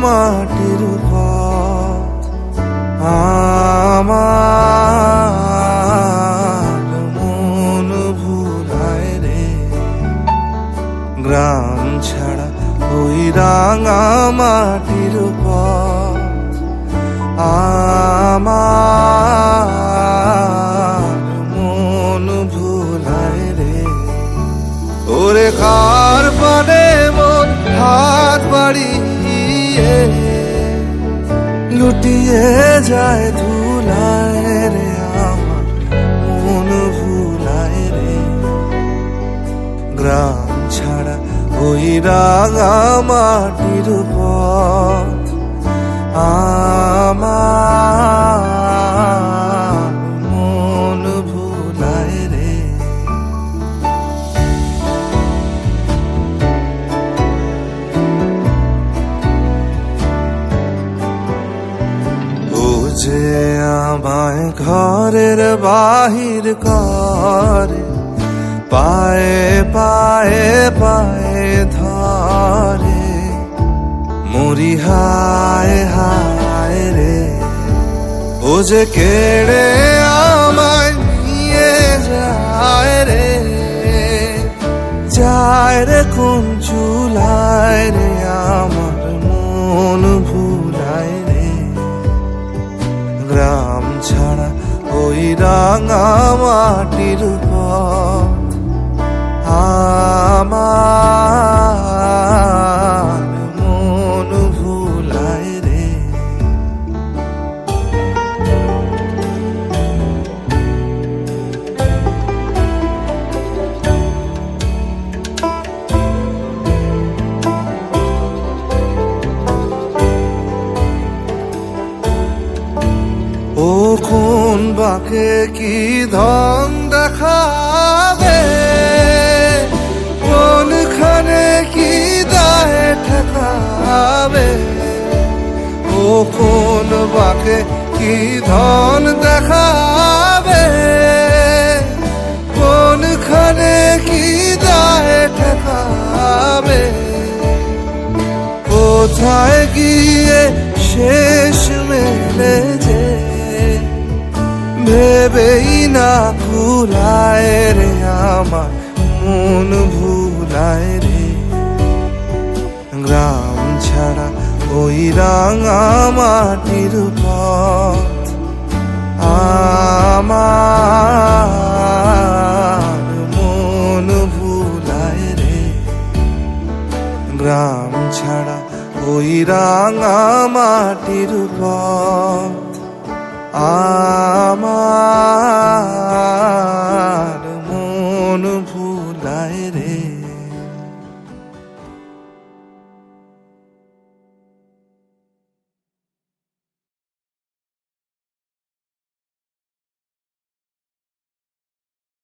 মাটির পথ আমার মন ভুলায় রে। গ্রাম ছাড়া ওই রাঙা মাটির পথ আমার মন ভুলায় রে। ওরে কার পানে মন হাত বাড়িয়ে লুটিয়ে যায় ধুলায় রে। আমার মন ভুলায় রে। গ্রাম ছাড়া ওই রাঙা মাটির পথ আমার মন ভুলায় রে। ও যে আমায় ঘরের বাহির করে, পায়ে পায়ে পায়ে ধরে, মরি হায় হায় রে। ও যে কেড়ে আমায় নিয়ে যায় রে, যায় রে কোন চুলায় রে। আমার মন ভুলায় রে। গ্রাম ছাড়া ওই রাঙা মাটির পথ আমার মন ভুলায় রে। ও কোন বাকে কি ধন দেখাবে, কোনখানে কি দায় ঠেকাবে। ও কোন বাকে কি ধন দেখাবে, কোনখানে কি দায় ঠেকাবে। কোথায় গিয়ে শেষ মেলে যে ভেবেই না কুলায় রে। আমার মন ভুলায় রে। গ্রাম ছাড়া ওই রাঙা মাটির পথ আমার মন ভুলায় রে। গ্রাম ছাড়া ওই রাঙা মাটির পথ আমার মন ভুলায় রে।